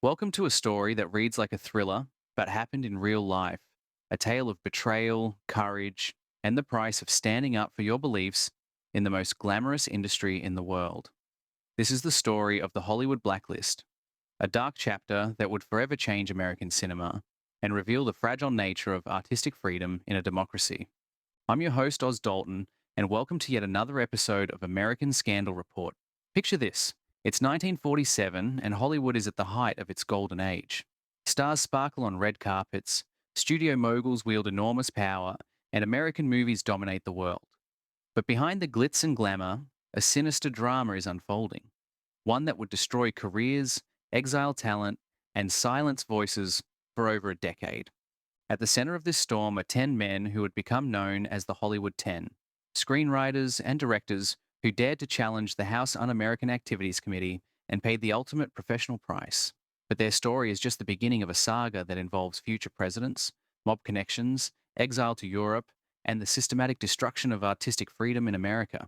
Welcome to a story that reads like a thriller, but happened in real life. A tale of betrayal, courage, and the price of standing up for your beliefs in the most glamorous industry in the world. This is the story of the Hollywood Blacklist, a dark chapter that would forever change American cinema and reveal the fragile nature of artistic freedom in a democracy. I'm your host, Oz Dalton, and welcome to yet another episode of American Scandal Report. Picture this. It's 1947, and Hollywood is at the height of its golden age. Stars sparkle on red carpets, studio moguls wield enormous power, and American movies dominate the world. But behind the glitz and glamour, a sinister drama is unfolding, one that would destroy careers, exile talent, and silence voices for over a decade. At the center of this storm are 10 men who would become known as the Hollywood 10, screenwriters and directors who dared to challenge the House Un-American Activities Committee and paid the ultimate professional price. But their story is just the beginning of a saga that involves future presidents, mob connections, exile to Europe, and the systematic destruction of artistic freedom in America.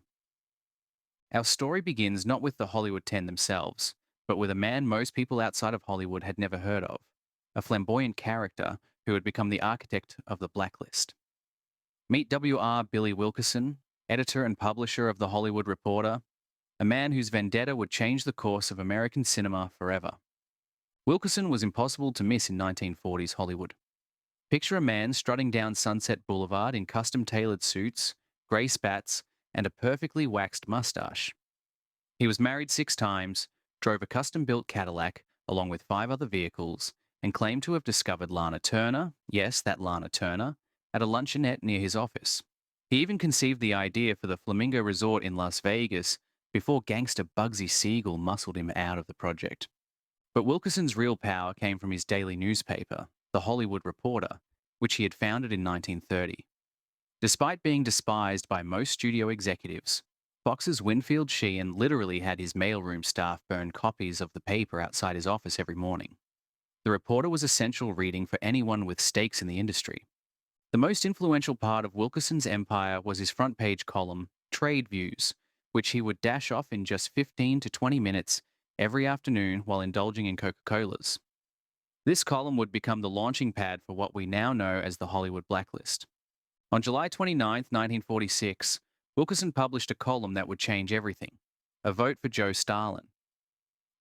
Our story begins not with the Hollywood 10 themselves, but with a man most people outside of Hollywood had never heard of, a flamboyant character who had become the architect of the blacklist. Meet W.R. Billy Wilkerson, editor and publisher of The Hollywood Reporter, a man whose vendetta would change the course of American cinema forever. Wilkerson was impossible to miss in 1940s Hollywood. Picture a man strutting down Sunset Boulevard in custom-tailored suits, grey spats, and a perfectly waxed mustache. He was married 6 times, drove a custom-built Cadillac along with 5 other vehicles, and claimed to have discovered Lana Turner, yes, that Lana Turner, at a luncheonette near his office. He even conceived the idea for the Flamingo Resort in Las Vegas before gangster Bugsy Siegel muscled him out of the project. But Wilkerson's real power came from his daily newspaper, The Hollywood Reporter, which he had founded in 1930. Despite being despised by most studio executives, Fox's Winfield Sheehan literally had his mailroom staff burn copies of the paper outside his office every morning. The Reporter was essential reading for anyone with stakes in the industry. The most influential part of Wilkerson's empire was his front page column, Trade Views, which he would dash off in just 15 to 20 minutes every afternoon while indulging in Coca-Colas. This column would become the launching pad for what we now know as the Hollywood Blacklist. On July 29, 1946, Wilkerson published a column that would change everything, a vote for Joe Stalin.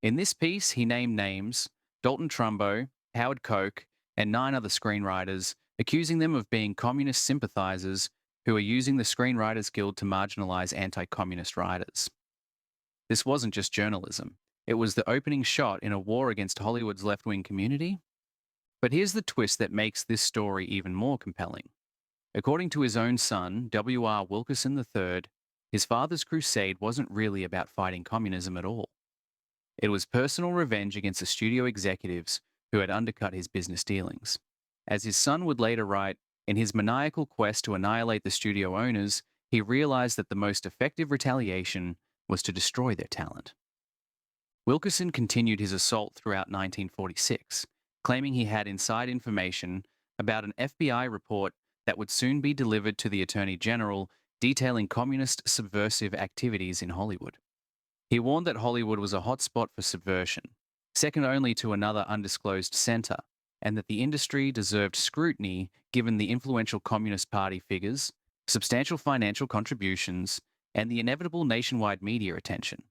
In this piece, he named names, Dalton Trumbo, Howard Koch, and 9 other screenwriters, accusing them of being communist sympathizers who are using the Screenwriters Guild to marginalize anti-communist writers. This wasn't just journalism. It was the opening shot in a war against Hollywood's left-wing community. But here's the twist that makes this story even more compelling. According to his own son, W.R. Wilkerson III, his father's crusade wasn't really about fighting communism at all. It was personal revenge against the studio executives who had undercut his business dealings. As his son would later write, in his maniacal quest to annihilate the studio owners, he realized that the most effective retaliation was to destroy their talent. Wilkerson continued his assault throughout 1946, claiming he had inside information about an FBI report that would soon be delivered to the Attorney General detailing communist subversive activities in Hollywood. He warned that Hollywood was a hotspot for subversion, second only to another undisclosed center, and that the industry deserved scrutiny given the influential Communist Party figures, substantial financial contributions, and the inevitable nationwide media attention.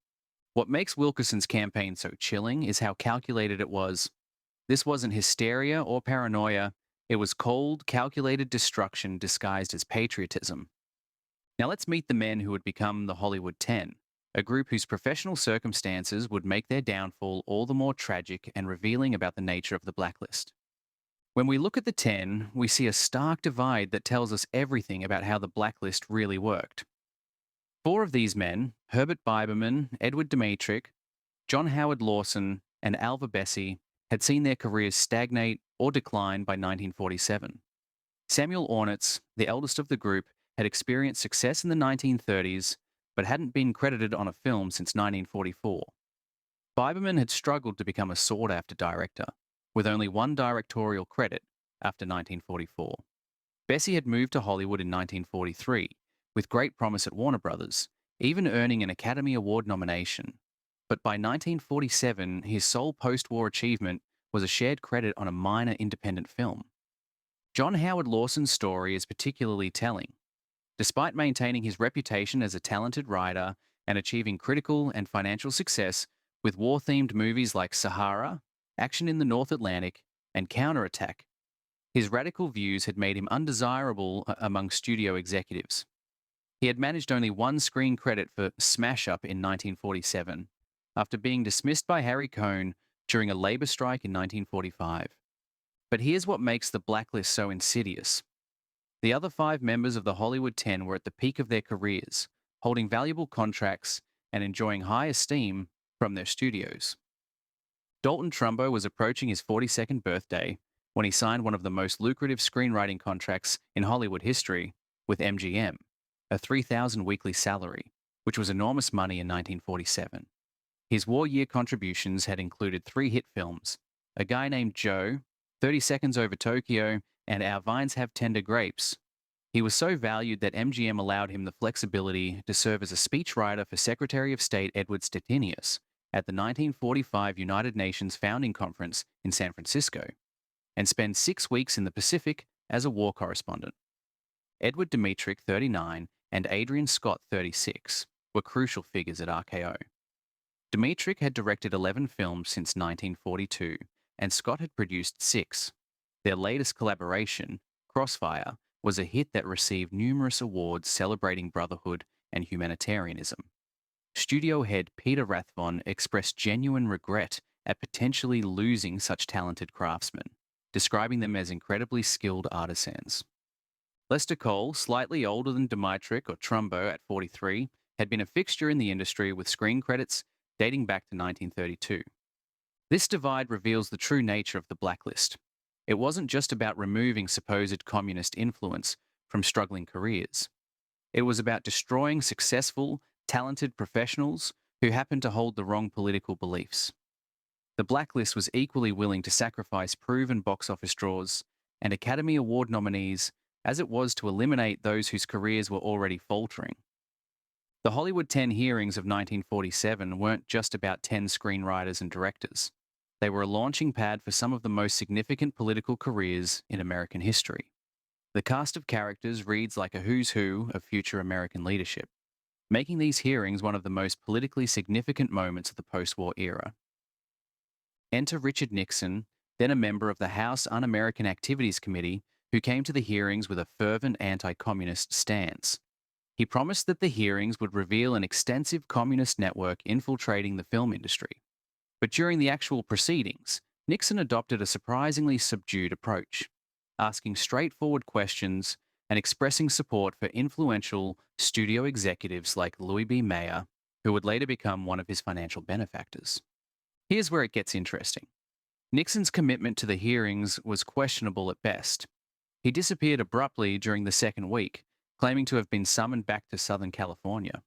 What makes Wilkerson's campaign so chilling is how calculated it was. This wasn't hysteria or paranoia, it was cold, calculated destruction disguised as patriotism. Now let's meet the men who would become the Hollywood 10, a group whose professional circumstances would make their downfall all the more tragic and revealing about the nature of the blacklist. When we look at the 10, we see a stark divide that tells us everything about how the blacklist really worked. 4 of these men, Herbert Biberman, Edward Dmytryk, John Howard Lawson, and Alva Bessie, had seen their careers stagnate or decline by 1947. Samuel Ornitz, the eldest of the group, had experienced success in the 1930s, but hadn't been credited on a film since 1944. Biberman had struggled to become a sought-after director, with only 1 directorial credit after 1944. Bessie had moved to Hollywood in 1943, with great promise at Warner Brothers, even earning an Academy Award nomination. But by 1947, his sole post-war achievement was a shared credit on a minor independent film. John Howard Lawson's story is particularly telling. Despite maintaining his reputation as a talented writer and achieving critical and financial success with war themed movies like Sahara, Action in the North Atlantic, and Counterattack, his radical views had made him undesirable among studio executives. He had managed only one screen credit for Smash Up in 1947, after being dismissed by Harry Cohn during a labor strike in 1945. But here's what makes the blacklist so insidious. The other 5 members of the Hollywood 10 were at the peak of their careers, holding valuable contracts and enjoying high esteem from their studios. Dalton Trumbo was approaching his 42nd birthday when he signed one of the most lucrative screenwriting contracts in Hollywood history with MGM, a $3,000 weekly salary, which was enormous money in 1947. His war year contributions had included 3 hit films, A Guy Named Joe, 30 Seconds Over Tokyo, and Our Vines Have Tender Grapes. He was so valued that MGM allowed him the flexibility to serve as a speechwriter for Secretary of State Edward Stettinius at the 1945 United Nations Founding Conference in San Francisco, and spend 6 weeks in the Pacific as a war correspondent. Edward Dmytryk, 39, and Adrian Scott, 36, were crucial figures at RKO. Dmytryk had directed 11 films since 1942, and Scott had produced 6. Their latest collaboration, Crossfire, was a hit that received numerous awards celebrating brotherhood and humanitarianism. Studio head Peter Rathbone expressed genuine regret at potentially losing such talented craftsmen, describing them as incredibly skilled artisans. Lester Cole, slightly older than Dmytryk or Trumbo at 43, had been a fixture in the industry with screen credits dating back to 1932. This divide reveals the true nature of the blacklist. It wasn't just about removing supposed communist influence from struggling careers. It was about destroying successful, talented professionals who happened to hold the wrong political beliefs. The blacklist was equally willing to sacrifice proven box office draws and Academy Award nominees as it was to eliminate those whose careers were already faltering. The Hollywood 10 hearings of 1947 weren't just about 10 screenwriters and directors. They were a launching pad for some of the most significant political careers in American history. The cast of characters reads like a who's who of future American leadership, making these hearings one of the most politically significant moments of the post-war era. Enter Richard Nixon, then a member of the House Un-American Activities Committee, who came to the hearings with a fervent anti-communist stance. He promised that the hearings would reveal an extensive communist network infiltrating the film industry. But during the actual proceedings, Nixon adopted a surprisingly subdued approach, asking straightforward questions and expressing support for influential studio executives like Louis B. Mayer, who would later become one of his financial benefactors. Here's where it gets interesting. Nixon's commitment to the hearings was questionable at best. He disappeared abruptly during the second week, claiming to have been summoned back to Southern California.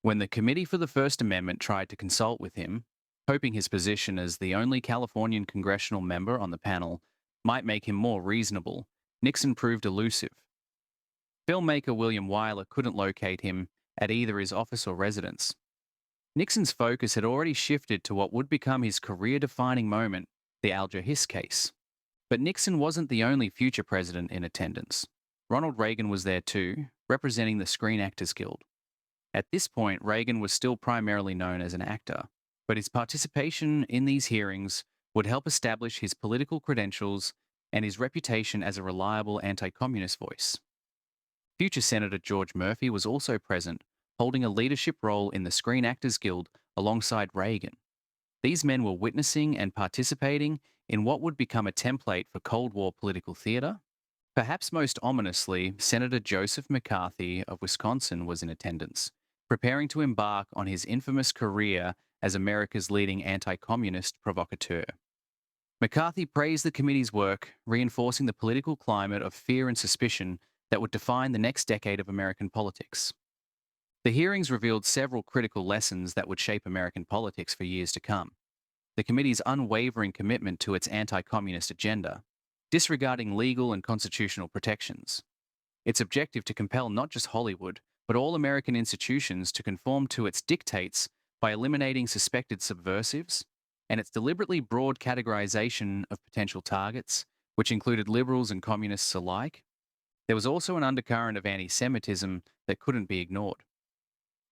When the Committee for the First Amendment tried to consult with him, hoping his position as the only Californian congressional member on the panel might make him more reasonable, Nixon proved elusive. Filmmaker William Wyler couldn't locate him at either his office or residence. Nixon's focus had already shifted to what would become his career-defining moment, the Alger Hiss case. But Nixon wasn't the only future president in attendance. Ronald Reagan was there too, representing the Screen Actors Guild. At this point, Reagan was still primarily known as an actor, but his participation in these hearings would help establish his political credentials and his reputation as a reliable anti-communist voice. Future Senator George Murphy was also present, holding a leadership role in the Screen Actors Guild alongside Reagan. These men were witnessing and participating in what would become a template for Cold War political theater. Perhaps most ominously, Senator Joseph McCarthy of Wisconsin was in attendance, preparing to embark on his infamous career as America's leading anti-communist provocateur. McCarthy praised the committee's work, reinforcing the political climate of fear and suspicion that would define the next decade of American politics. The hearings revealed several critical lessons that would shape American politics for years to come. The committee's unwavering commitment to its anti-communist agenda, disregarding legal and constitutional protections. Its objective to compel not just Hollywood, but all American institutions to conform to its dictates by eliminating suspected subversives and its deliberately broad categorization of potential targets, which included liberals and communists alike, there was also an undercurrent of anti Semitism that couldn't be ignored.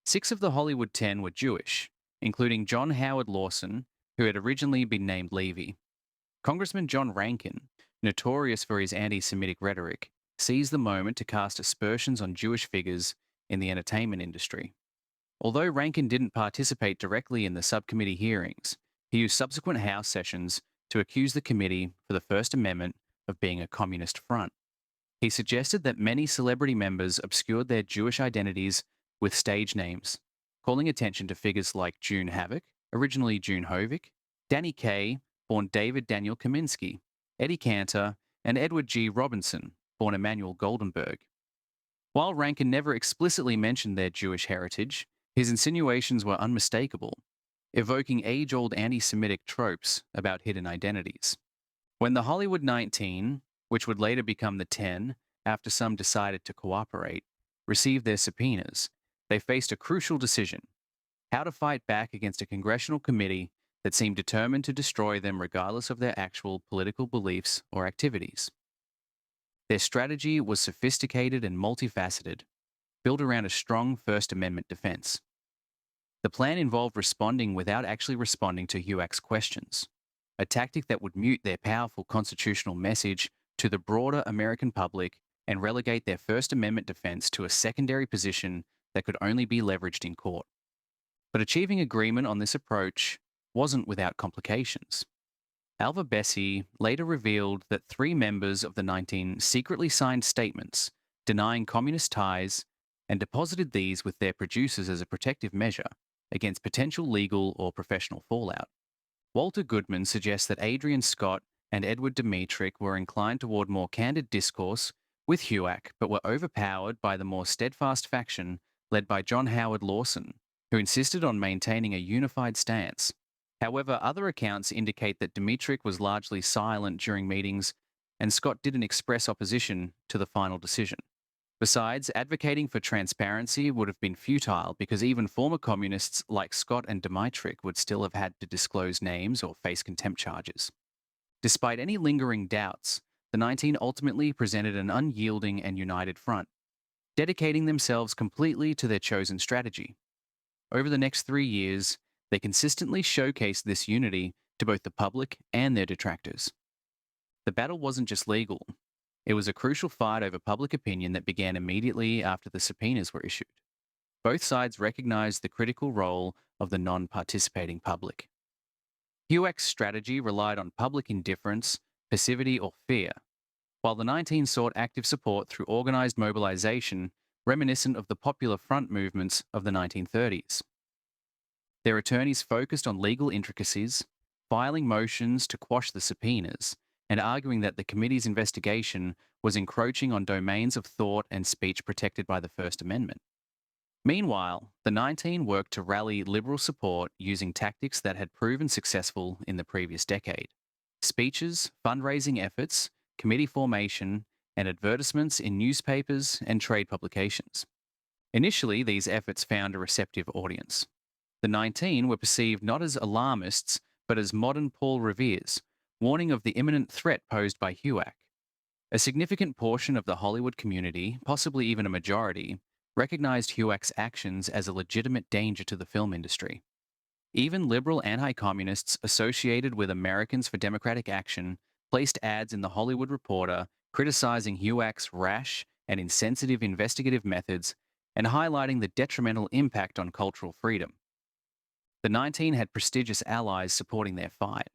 6 of the Hollywood 10 were Jewish, including John Howard Lawson, who had originally been named Levy. Congressman John Rankin, notorious for his anti Semitic rhetoric, seized the moment to cast aspersions on Jewish figures in the entertainment industry. Although Rankin didn't participate directly in the subcommittee hearings, he used subsequent House sessions to accuse the committee for the First Amendment of being a communist front. He suggested that many celebrity members obscured their Jewish identities with stage names, calling attention to figures like June Havoc, originally June Hovick, Danny Kaye, born David Daniel Kaminsky, Eddie Cantor, and Edward G. Robinson, born Emmanuel Goldenberg. While Rankin never explicitly mentioned their Jewish heritage, his insinuations were unmistakable, evoking age-old anti-Semitic tropes about hidden identities. When the Hollywood 19, which would later become the 10 after some decided to cooperate, received their subpoenas, they faced a crucial decision: how to fight back against a congressional committee that seemed determined to destroy them regardless of their actual political beliefs or activities. Their strategy was sophisticated and multifaceted, built around a strong First Amendment defense. The plan involved responding without actually responding to HUAC's questions, a tactic that would mute their powerful constitutional message to the broader American public and relegate their First Amendment defense to a secondary position that could only be leveraged in court. But achieving agreement on this approach wasn't without complications. Alva Bessie later revealed that 3 members of the 19 secretly signed statements denying communist ties and deposited these with their producers as a protective measure against potential legal or professional fallout. Walter Goodman suggests that Adrian Scott and Edward Dmytryk were inclined toward more candid discourse with HUAC, but were overpowered by the more steadfast faction led by John Howard Lawson, who insisted on maintaining a unified stance. However, other accounts indicate that Dmytryk was largely silent during meetings, and Scott didn't express opposition to the final decision. Besides, advocating for transparency would have been futile because even former communists like Scott and Dmytryk would still have had to disclose names or face contempt charges. Despite any lingering doubts, the 19 ultimately presented an unyielding and united front, dedicating themselves completely to their chosen strategy. Over the next 3 years, they consistently showcased this unity to both the public and their detractors. The battle wasn't just legal. It was a crucial fight over public opinion that began immediately after the subpoenas were issued. Both sides recognized the critical role of the non-participating public. HUAC's strategy relied on public indifference, passivity, or fear, while the 19 sought active support through organized mobilization reminiscent of the Popular Front movements of the 1930s. Their attorneys focused on legal intricacies, filing motions to quash the subpoenas, and arguing that the committee's investigation was encroaching on domains of thought and speech protected by the First Amendment. Meanwhile, the 19 worked to rally liberal support using tactics that had proven successful in the previous decade: speeches, fundraising efforts, committee formation, and advertisements in newspapers and trade publications. Initially, these efforts found a receptive audience. The 19 were perceived not as alarmists, but as modern Paul Revere's, warning of the imminent threat posed by HUAC. A significant portion of the Hollywood community, possibly even a majority, recognized HUAC's actions as a legitimate danger to the film industry. Even liberal anti-communists associated with Americans for Democratic Action placed ads in the Hollywood Reporter criticizing HUAC's rash and insensitive investigative methods and highlighting the detrimental impact on cultural freedom. The 19 had prestigious allies supporting their fight.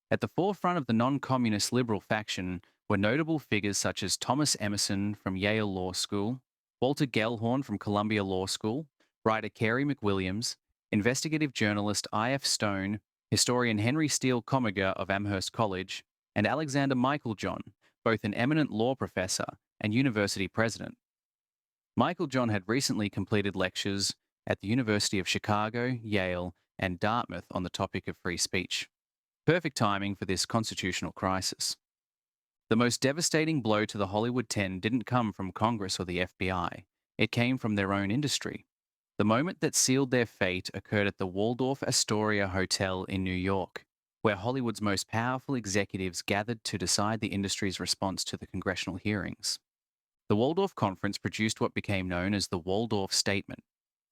At the forefront of the non-communist liberal faction were notable figures such as Thomas Emerson from Yale Law School, Walter Gellhorn from Columbia Law School, writer Carey McWilliams, investigative journalist I.F. Stone, historian Henry Steele Commager of Amherst College, and Alexander Michaeljohn, both an eminent law professor and university president. Michaeljohn had recently completed lectures at the University of Chicago, Yale, and Dartmouth on the topic of free speech. Perfect timing for this constitutional crisis. The most devastating blow to the Hollywood 10 didn't come from Congress or the FBI. It came from their own industry. The moment that sealed their fate occurred at the Waldorf Astoria Hotel in New York. where Hollywood's most powerful executives gathered to decide the industry's response to the congressional hearings. The Waldorf Conference produced what became known as the Waldorf Statement,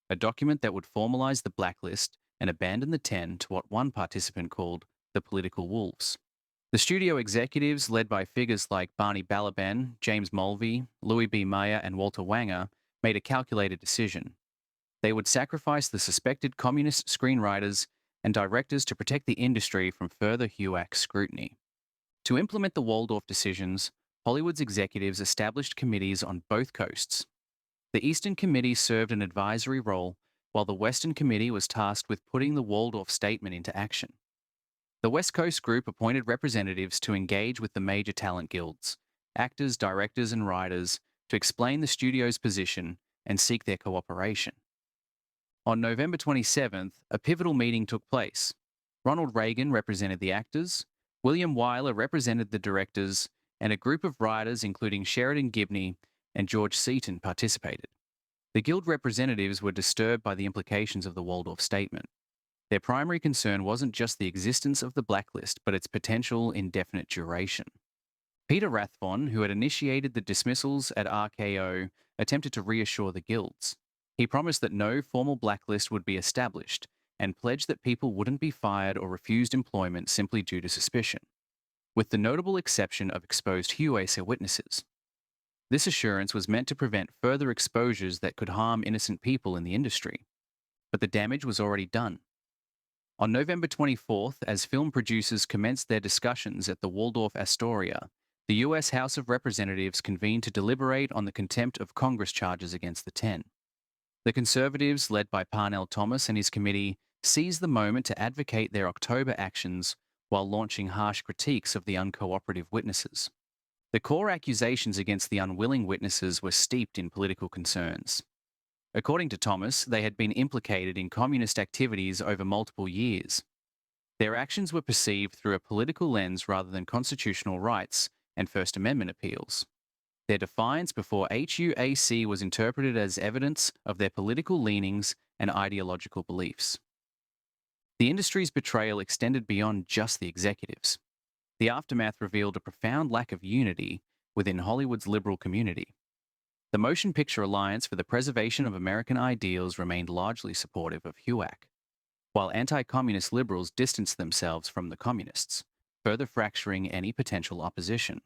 a document that would formalize the blacklist and abandon the 10 to what one participant called the political wolves. The studio executives, led by figures like Barney Balaban, James Mulvey, Louis B. Mayer, and Walter Wanger, made a calculated decision. They would sacrifice the suspected communist screenwriters and directors to protect the industry from further HUAC scrutiny. To implement the Waldorf decisions, Hollywood's executives established committees on both coasts. The Eastern Committee served an advisory role, while the Western Committee was tasked with putting the Waldorf Statement into action. The West Coast group appointed representatives to engage with the major talent guilds, actors, directors, and writers to explain the studio's position and seek their cooperation. On November 27th, a pivotal meeting took place. Ronald Reagan represented the actors, William Wyler represented the directors, and a group of writers, including Sheridan Gibney and George Seaton, participated. The guild representatives were disturbed by the implications of the Waldorf Statement. Their primary concern wasn't just the existence of the blacklist, but its potential indefinite duration. Peter Rathbone, who had initiated the dismissals at RKO, attempted to reassure the guilds. He promised that no formal blacklist would be established and pledged that people wouldn't be fired or refused employment simply due to suspicion, with the notable exception of exposed HUAC witnesses. This assurance was meant to prevent further exposures that could harm innocent people in the industry, but the damage was already done. On November 24th, as film producers commenced their discussions at the Waldorf Astoria, the U.S. House of Representatives convened to deliberate on the contempt of Congress charges against the 10. The Conservatives, led by Parnell Thomas and his committee, seized the moment to advocate their October actions while launching harsh critiques of the uncooperative witnesses. The core accusations against the unwilling witnesses were steeped in political concerns. According to Thomas, they had been implicated in communist activities over multiple years. Their actions were perceived through a political lens rather than constitutional rights and First Amendment appeals. Their defiance before HUAC was interpreted as evidence of their political leanings and ideological beliefs. The industry's betrayal extended beyond just the executives. The aftermath revealed a profound lack of unity within Hollywood's liberal community. The Motion Picture Alliance for the Preservation of American Ideals remained largely supportive of HUAC, while anti-communist liberals distanced themselves from the communists, further fracturing any potential opposition.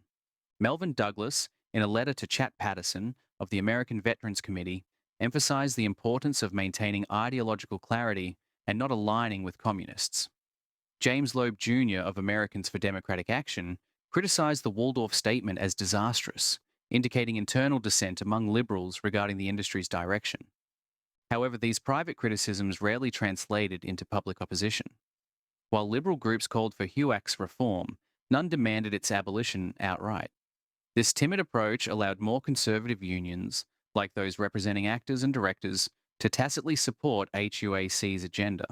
Melvyn Douglas, in a letter to Chat Patterson of the American Veterans Committee, emphasized the importance of maintaining ideological clarity and not aligning with communists. James Loeb Jr. of Americans for Democratic Action criticized the Waldorf Statement as disastrous, indicating internal dissent among liberals regarding the industry's direction. However, these private criticisms rarely translated into public opposition. While liberal groups called for HUAC's reform, none demanded its abolition outright. This timid approach allowed more conservative unions, like those representing actors and directors, to tacitly support HUAC's agenda.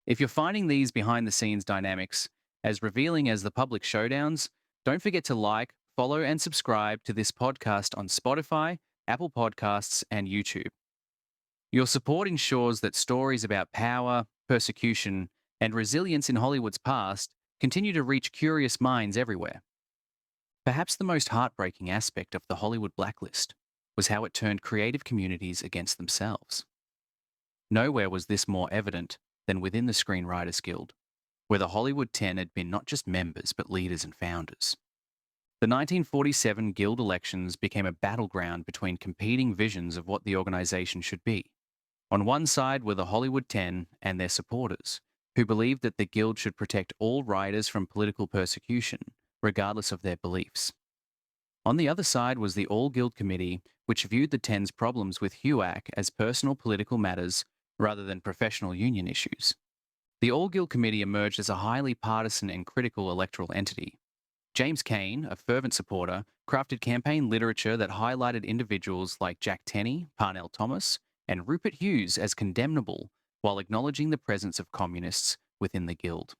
If you're finding these behind-the-scenes dynamics as revealing as the public showdowns, don't forget to like, follow, and subscribe to this podcast on Spotify, Apple Podcasts, and YouTube. Your support ensures that stories about power, persecution, and resilience in Hollywood's past continue to reach curious minds everywhere. Perhaps the most heartbreaking aspect of the Hollywood Blacklist was how it turned creative communities against themselves. Nowhere was this more evident than within the Screenwriters Guild, where the Hollywood 10 had been not just members but leaders and founders. The 1947 Guild elections became a battleground between competing visions of what the organization should be. On one side were the Hollywood 10 and their supporters, who believed that the Guild should protect all writers from political persecution, regardless of their beliefs. On the other side was the All-Guild Committee, which viewed the 10's problems with HUAC as personal political matters rather than professional union issues. The All-Guild Committee emerged as a highly partisan and critical electoral entity. James Cain, a fervent supporter, crafted campaign literature that highlighted individuals like Jack Tenney, Parnell Thomas, and Rupert Hughes as condemnable while acknowledging the presence of communists within the Guild.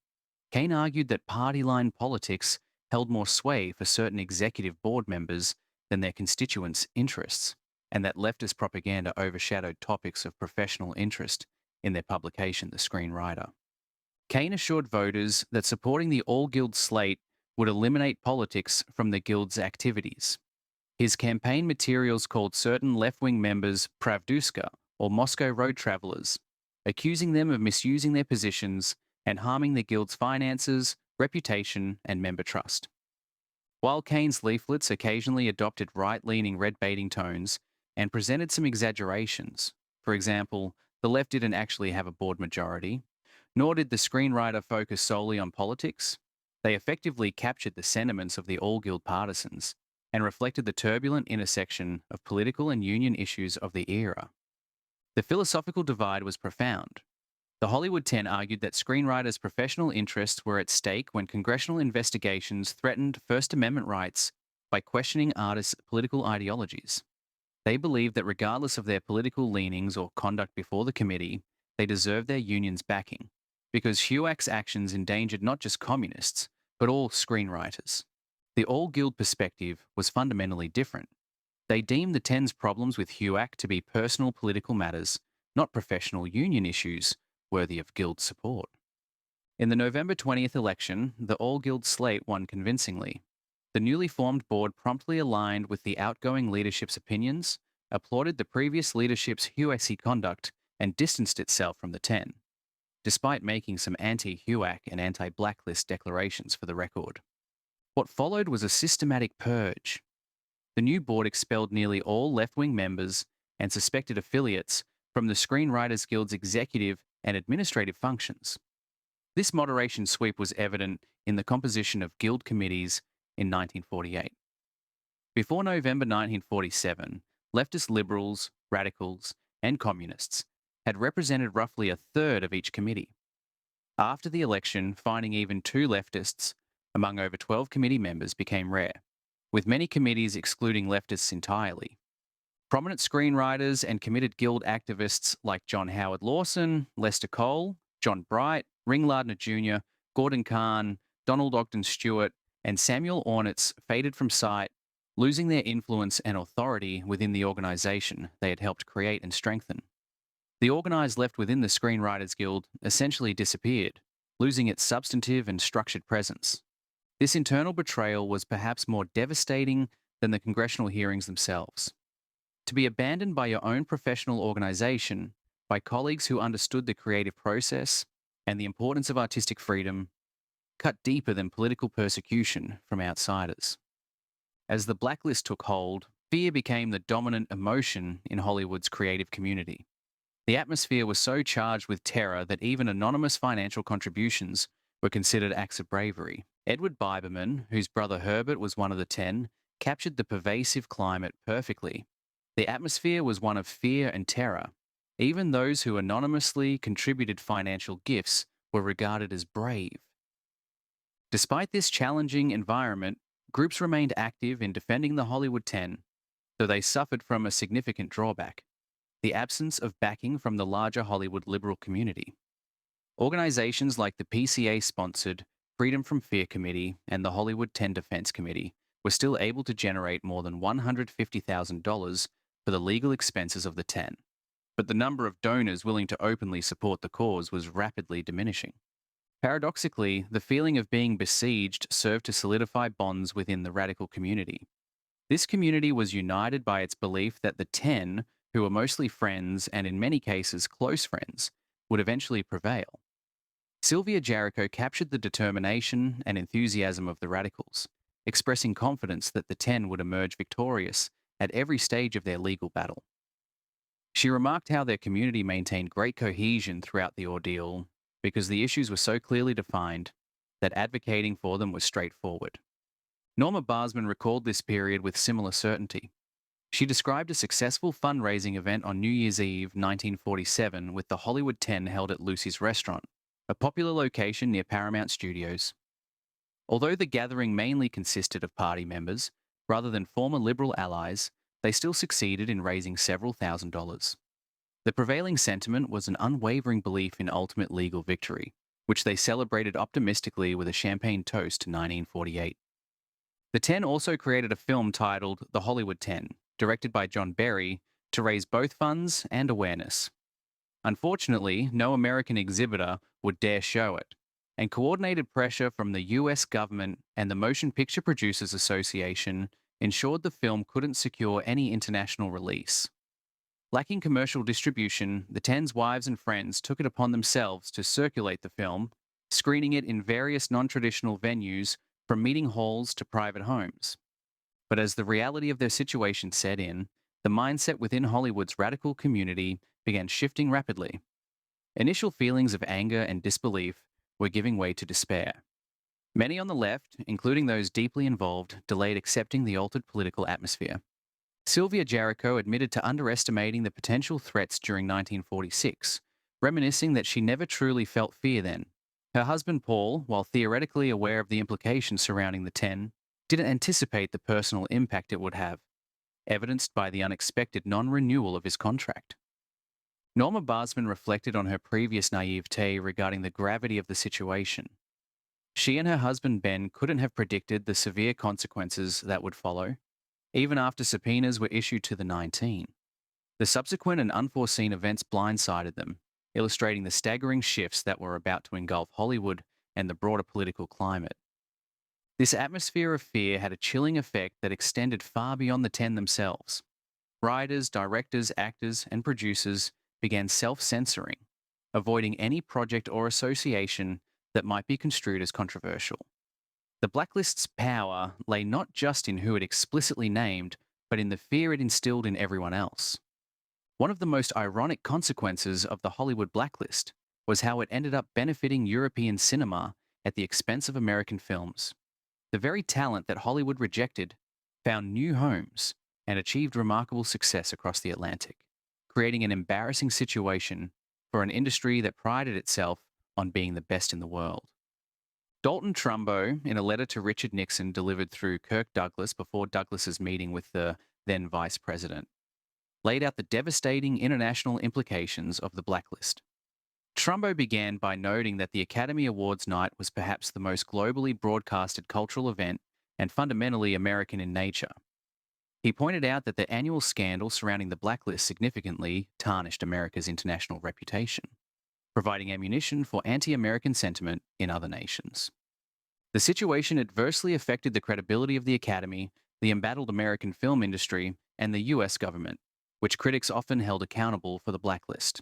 Cain argued that party-line politics held more sway for certain executive board members than their constituents' interests, and that leftist propaganda overshadowed topics of professional interest in their publication, The Screenwriter. Kane assured voters that supporting the all-guild slate would eliminate politics from the guild's activities. His campaign materials called certain left-wing members Pravduska, or Moscow road travelers, accusing them of misusing their positions and harming the guild's finances, reputation, and member trust. While Kane's leaflets occasionally adopted right-leaning red-baiting tones and presented some exaggerations, for example, the left didn't actually have a board majority, nor did the screenwriter focus solely on politics, they effectively captured the sentiments of the all-guild partisans and reflected the turbulent intersection of political and union issues of the era. The philosophical divide was profound. The Hollywood 10 argued that screenwriters' professional interests were at stake when congressional investigations threatened First Amendment rights by questioning artists' political ideologies. They believed that regardless of their political leanings or conduct before the committee, they deserved their union's backing, because HUAC's actions endangered not just communists, but all screenwriters. The all-guild perspective was fundamentally different. They deemed the 10's problems with HUAC to be personal political matters, not professional union issues worthy of guild support. In the November 20th election, the all-guild slate won convincingly. The newly formed board promptly aligned with the outgoing leadership's opinions, applauded the previous leadership's HUAC conduct, and distanced itself from the 10, despite making some anti-HUAC and anti-blacklist declarations for the record. What followed was a systematic purge. The new board expelled nearly all left-wing members and suspected affiliates from the Screenwriters Guild's executive and administrative functions. This moderation sweep was evident in the composition of guild committees in 1948. Before November 1947, leftist liberals, radicals, and communists had represented roughly a third of each committee. After the election, finding even two leftists among over 12 committee members became rare, with many committees excluding leftists entirely. Prominent screenwriters and committed guild activists like John Howard Lawson, Lester Cole, John Bright, Ring Lardner Jr., Gordon Kahn, Donald Ogden Stewart, and Samuel Ornitz faded from sight, losing their influence and authority within the organisation they had helped create and strengthen. The organised left within the Screenwriters Guild essentially disappeared, losing its substantive and structured presence. This internal betrayal was perhaps more devastating than the congressional hearings themselves. To be abandoned by your own professional organisation, by colleagues who understood the creative process and the importance of artistic freedom, cut deeper than political persecution from outsiders. As the blacklist took hold, fear became the dominant emotion in Hollywood's creative community. The atmosphere was so charged with terror that even anonymous financial contributions were considered acts of bravery. Edward Biberman, whose brother Herbert was one of the 10, captured the pervasive climate perfectly. The atmosphere was one of fear and terror. Even those who anonymously contributed financial gifts were regarded as brave. Despite this challenging environment, groups remained active in defending the Hollywood 10, though they suffered from a significant drawback: the absence of backing from the larger Hollywood liberal community. Organizations like the PCA-sponsored Freedom from Fear Committee and the Hollywood 10 Defense Committee were still able to generate more than $150,000 for the legal expenses of the 10, but the number of donors willing to openly support the cause was rapidly diminishing. Paradoxically, the feeling of being besieged served to solidify bonds within the radical community. This community was united by its belief that the 10, who were mostly friends and in many cases close friends, would eventually prevail. Sylvia Jarrico captured the determination and enthusiasm of the radicals, expressing confidence that the 10 would emerge victorious at every stage of their legal battle. She remarked how their community maintained great cohesion throughout the ordeal because the issues were so clearly defined that advocating for them was straightforward. Norma Barsman recalled this period with similar certainty. She described a successful fundraising event on New Year's Eve 1947 with the Hollywood 10 held at Lucy's Restaurant, a popular location near Paramount Studios. Although the gathering mainly consisted of party members, rather than former Liberal allies, they still succeeded in raising several $1,000s. The prevailing sentiment was an unwavering belief in ultimate legal victory, which they celebrated optimistically with a champagne toast to 1948. The 10 also created a film titled The Hollywood 10, directed by John Berry, to raise both funds and awareness. Unfortunately, no American exhibitor would dare show it, and coordinated pressure from the US government and the Motion Picture Producers Association ensured the film couldn't secure any international release. Lacking commercial distribution, the Ten's wives and friends took it upon themselves to circulate the film, screening it in various non-traditional venues from meeting halls to private homes. But as the reality of their situation set in, the mindset within Hollywood's radical community began shifting rapidly. Initial feelings of anger and disbelief were giving way to despair. Many on the left, including those deeply involved, delayed accepting the altered political atmosphere. Sylvia Jericho admitted to underestimating the potential threats during 1946, reminiscing that she never truly felt fear then. Her husband Paul, while theoretically aware of the implications surrounding the 10, didn't anticipate the personal impact it would have, evidenced by the unexpected non-renewal of his contract. Norma Barsman reflected on her previous naivete regarding the gravity of the situation. She and her husband Ben couldn't have predicted the severe consequences that would follow, even after subpoenas were issued to the 19. The subsequent and unforeseen events blindsided them, illustrating the staggering shifts that were about to engulf Hollywood and the broader political climate. This atmosphere of fear had a chilling effect that extended far beyond the 10 themselves. Writers, directors, actors, and producers began self-censoring, avoiding any project or association that might be construed as controversial. The blacklist's power lay not just in who it explicitly named, but in the fear it instilled in everyone else. One of the most ironic consequences of the Hollywood blacklist was how it ended up benefiting European cinema at the expense of American films. The very talent that Hollywood rejected found new homes and achieved remarkable success across the Atlantic, creating an embarrassing situation for an industry that prided itself on being the best in the world. Dalton Trumbo, in a letter to Richard Nixon delivered through Kirk Douglas before Douglas's meeting with the then vice president, laid out the devastating international implications of the blacklist. Trumbo began by noting that the Academy Awards night was perhaps the most globally broadcasted cultural event and fundamentally American in nature. He pointed out that the annual scandal surrounding the blacklist significantly tarnished America's international reputation, providing ammunition for anti-American sentiment in other nations. The situation adversely affected the credibility of the Academy, the embattled American film industry, and the US government, which critics often held accountable for the blacklist.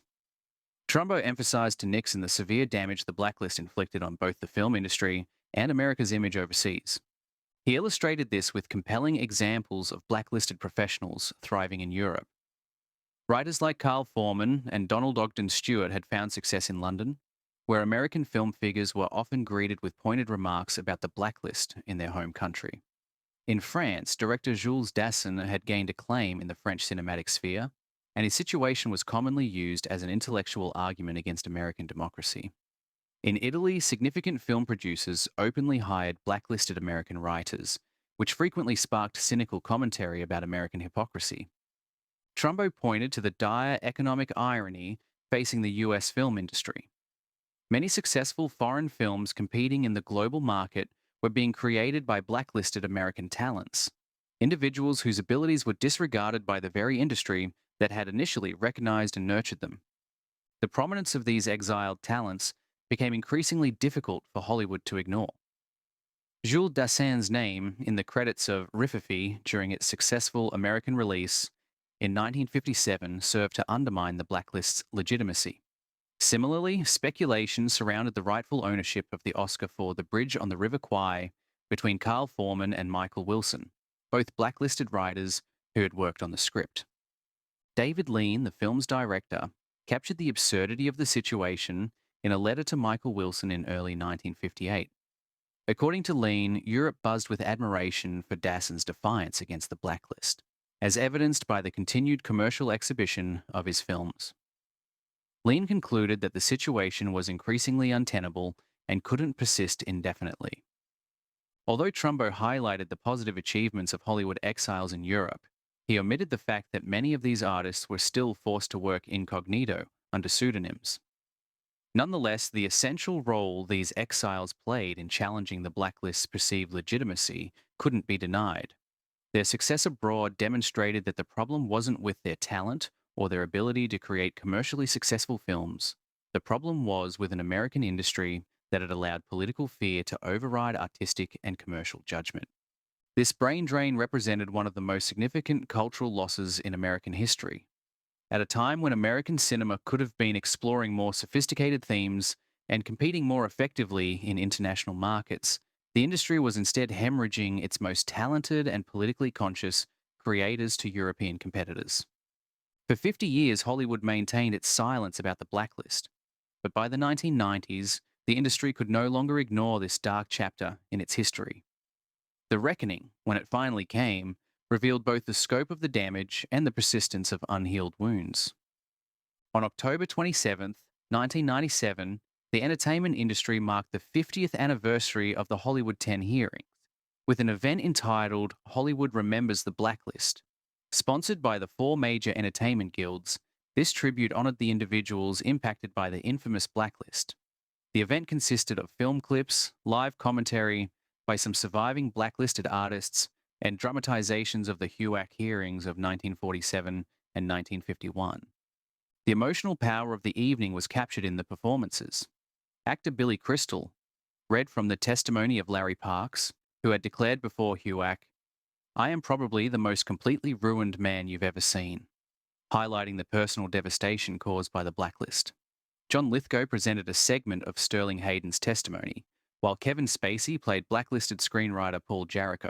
Trumbo emphasized to Nixon the severe damage the blacklist inflicted on both the film industry and America's image overseas. He illustrated this with compelling examples of blacklisted professionals thriving in Europe. Writers like Carl Foreman and Donald Ogden Stewart had found success in London, where American film figures were often greeted with pointed remarks about the blacklist in their home country. In France, director Jules Dassin had gained acclaim in the French cinematic sphere, and his situation was commonly used as an intellectual argument against American democracy. In Italy, significant film producers openly hired blacklisted American writers, which frequently sparked cynical commentary about American hypocrisy. Trumbo pointed to the dire economic irony facing the US film industry. Many successful foreign films competing in the global market were being created by blacklisted American talents, individuals whose abilities were disregarded by the very industry that had initially recognized and nurtured them. The prominence of these exiled talents became increasingly difficult for Hollywood to ignore. Jules Dassin's name in the credits of Rififi during its successful American release in 1957 served to undermine the blacklist's legitimacy. Similarly, speculation surrounded the rightful ownership of the Oscar for The Bridge on the River Kwai between Carl Foreman and Michael Wilson, both blacklisted writers who had worked on the script. David Lean, the film's director, captured the absurdity of the situation in a letter to Michael Wilson in early 1958. According to Lean, Europe buzzed with admiration for Dassin's defiance against the blacklist, as evidenced by the continued commercial exhibition of his films. Lean concluded that the situation was increasingly untenable and couldn't persist indefinitely. Although Trumbo highlighted the positive achievements of Hollywood exiles in Europe, he omitted the fact that many of these artists were still forced to work incognito under pseudonyms. Nonetheless, the essential role these exiles played in challenging the blacklist's perceived legitimacy couldn't be denied. Their success abroad demonstrated that the problem wasn't with their talent or their ability to create commercially successful films. The problem was with an American industry that it allowed political fear to override artistic and commercial judgment. This brain drain represented one of the most significant cultural losses in American history. At a time when American cinema could have been exploring more sophisticated themes and competing more effectively in international markets, the industry was instead hemorrhaging its most talented and politically conscious creators to European competitors. For 50 years, Hollywood maintained its silence about the blacklist, but by the 1990s, the industry could no longer ignore this dark chapter in its history. The reckoning, when it finally came, revealed both the scope of the damage and the persistence of unhealed wounds. On October 27, 1997, the entertainment industry marked the 50th anniversary of the Hollywood 10 hearings, with an event entitled Hollywood Remembers the Blacklist. Sponsored by the four major entertainment guilds, this tribute honored the individuals impacted by the infamous blacklist. The event consisted of film clips, live commentary by some surviving blacklisted artists, and dramatizations of the HUAC hearings of 1947 and 1951. The emotional power of the evening was captured in the performances. Actor Billy Crystal read from the testimony of Larry Parks, who had declared before HUAC, "I am probably the most completely ruined man you've ever seen," highlighting the personal devastation caused by the blacklist. John Lithgow presented a segment of Sterling Hayden's testimony, while Kevin Spacey played blacklisted screenwriter Paul Jarrico.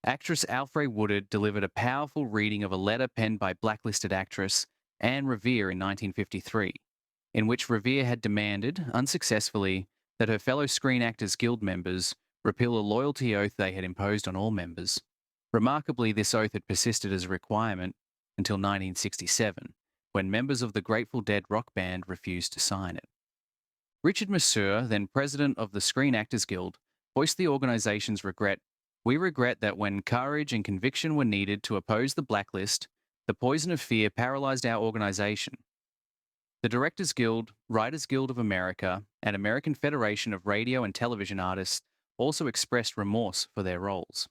Actress Alfre Woodard delivered a powerful reading of a letter penned by blacklisted actress Anne Revere in 1953, in which Revere had demanded, unsuccessfully, that her fellow Screen Actors Guild members repeal a loyalty oath they had imposed on all members. Remarkably, this oath had persisted as a requirement until 1967, when members of the Grateful Dead rock band refused to sign it. Richard Masur, then president of the Screen Actors Guild, voiced the organization's regret. "We regret that when courage and conviction were needed to oppose the blacklist, the poison of fear paralyzed our organization." The Directors Guild, Writers Guild of America, and American Federation of Radio and Television Artists also expressed remorse for their roles.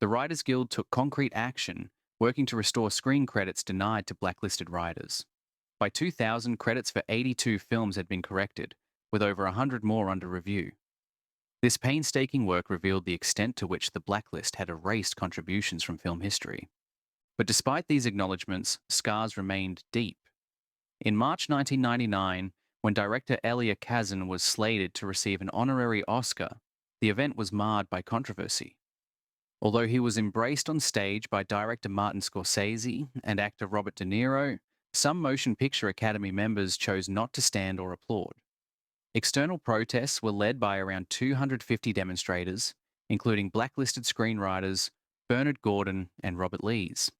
The Writers Guild took concrete action, working to restore screen credits denied to blacklisted writers. By 2000, credits for 82 films had been corrected, with over 100 more under review. This painstaking work revealed the extent to which the blacklist had erased contributions from film history. But despite these acknowledgements, scars remained deep. In March 1999, when director Elia Kazan was slated to receive an honorary Oscar, the event was marred by controversy. Although he was embraced on stage by director Martin Scorsese and actor Robert De Niro, some Motion Picture Academy members chose not to stand or applaud. External protests were led by around 250 demonstrators, including blacklisted screenwriters Bernard Gordon and Robert Lees.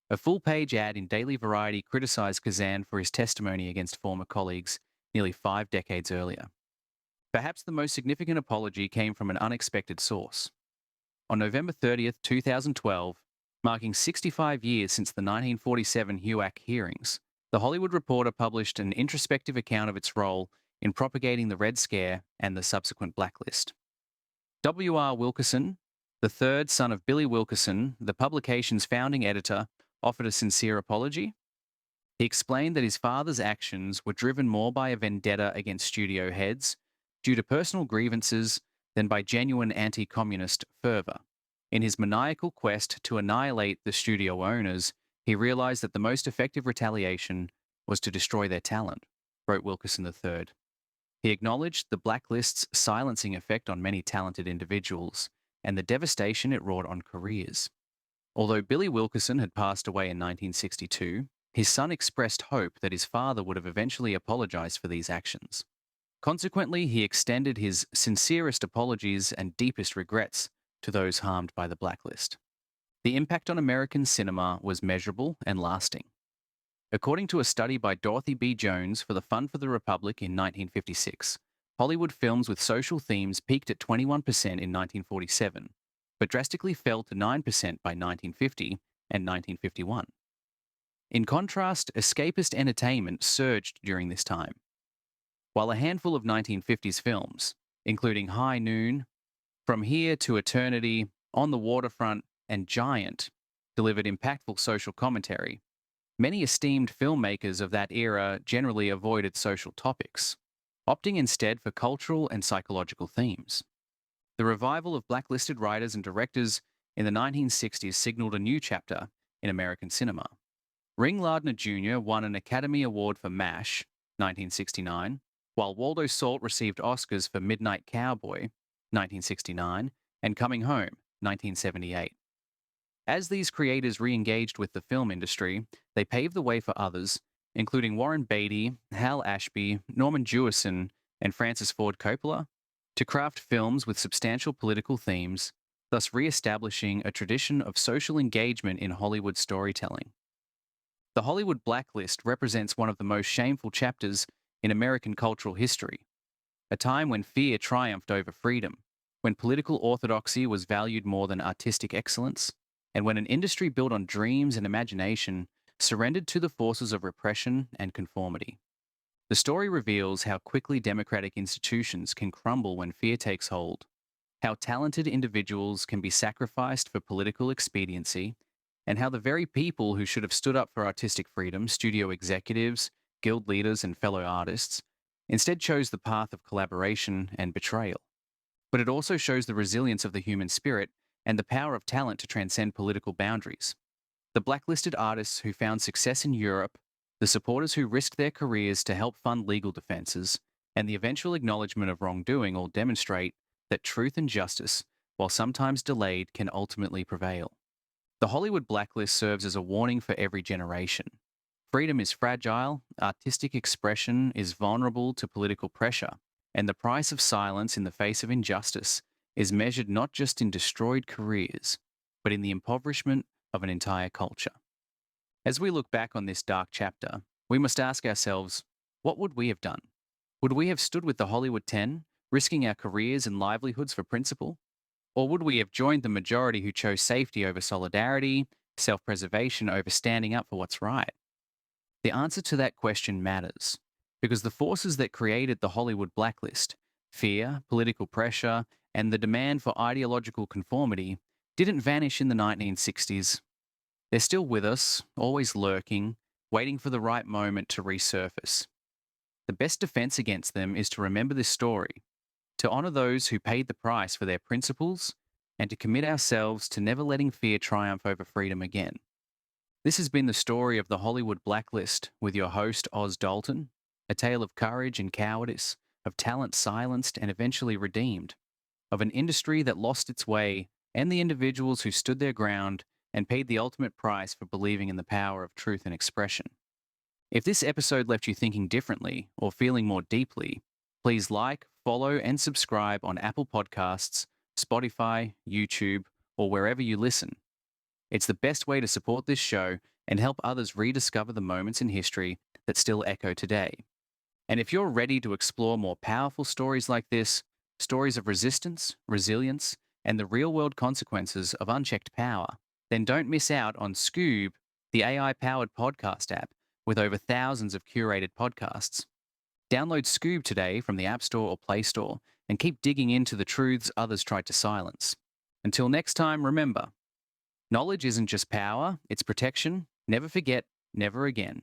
A full-page ad in Daily Variety criticized Kazan for his testimony against former colleagues nearly 5 decades earlier. Perhaps the most significant apology came from an unexpected source. On November 30th, 2012, marking 65 years since the 1947 HUAC hearings, The Hollywood Reporter published an introspective account of its role in propagating the Red Scare and the subsequent blacklist. W.R. Wilkerson, the third son of Billy Wilkerson, the publication's founding editor, offered a sincere apology. He explained that his father's actions were driven more by a vendetta against studio heads due to personal grievances than by genuine anti-communist fervor. In his maniacal quest to annihilate the studio owners, he realized that the most effective retaliation was to destroy their talent, wrote Wilkerson III. He acknowledged the blacklist's silencing effect on many talented individuals and the devastation it wrought on careers. Although Billy Wilkerson had passed away in 1962, his son expressed hope that his father would have eventually apologized for these actions. Consequently, he extended his sincerest apologies and deepest regrets to those harmed by the blacklist. The impact on American cinema was measurable and lasting. According to a study by Dorothy B. Jones for the Fund for the Republic in 1956, Hollywood films with social themes peaked at 21% in 1947, but drastically fell to 9% by 1950 and 1951. In contrast, escapist entertainment surged during this time. While a handful of 1950s films, including High Noon, From Here to Eternity, On the Waterfront, and Giant, delivered impactful social commentary, many esteemed filmmakers of that era generally avoided social topics. opting instead for cultural and psychological themes. The revival of blacklisted writers and directors in the 1960s signaled a new chapter in American cinema. Ring Lardner Jr. won an Academy Award for MASH, 1969, while Waldo Salt received Oscars for Midnight Cowboy, 1969, and Coming Home, 1978. As these creators re-engaged with the film industry, they paved the way for others, including Warren Beatty, Hal Ashby, Norman Jewison, and Francis Ford Coppola, to craft films with substantial political themes, thus re-establishing a tradition of social engagement in Hollywood storytelling. The Hollywood Blacklist represents one of the most shameful chapters in American cultural history, a time when fear triumphed over freedom, when political orthodoxy was valued more than artistic excellence, and when an industry built on dreams and imagination surrendered to the forces of repression and conformity. The story reveals how quickly democratic institutions can crumble when fear takes hold, how talented individuals can be sacrificed for political expediency, and how the very people who should have stood up for artistic freedom, studio executives, guild leaders, and fellow artists, instead chose the path of collaboration and betrayal. But it also shows the resilience of the human spirit and the power of talent to transcend political boundaries. The blacklisted artists who found success in Europe, the supporters who risked their careers to help fund legal defenses, and the eventual acknowledgement of wrongdoing all demonstrate that truth and justice, while sometimes delayed, can ultimately prevail. The Hollywood Blacklist serves as a warning for every generation. Freedom is fragile, artistic expression is vulnerable to political pressure, and the price of silence in the face of injustice is measured not just in destroyed careers, but in the impoverishment of an entire culture. As we look back on this dark chapter, we must ask ourselves, what would we have done? Would we have stood with the Hollywood 10, risking our careers and livelihoods for principle? Or would we have joined the majority who chose safety over solidarity, self-preservation over standing up for what's right? The answer to that question matters, because the forces that created the Hollywood Blacklist, fear, political pressure, and the demand for ideological conformity, didn't vanish in the 1960s. They're still with us, always lurking, waiting for the right moment to resurface. The best defense against them is to remember this story, to honor those who paid the price for their principles, and to commit ourselves to never letting fear triumph over freedom again. This has been the story of the Hollywood Blacklist with your host, Oz Dalton, a tale of courage and cowardice, of talent silenced and eventually redeemed, of an industry that lost its way, and the individuals who stood their ground and paid the ultimate price for believing in the power of truth and expression. If this episode left you thinking differently or feeling more deeply, please like, follow, and subscribe on Apple Podcasts, Spotify, YouTube, or wherever you listen. It's the best way to support this show and help others rediscover the moments in history that still echo today. And if you're ready to explore more powerful stories like this, stories of resistance, resilience, and the real-world consequences of unchecked power, then don't miss out on Skoob, the AI-powered podcast app with over thousands of curated podcasts. Download Skoob today from the App Store or Play Store and keep digging into the truths others tried to silence. Until next time, remember, knowledge isn't just power, it's protection. Never forget, never again.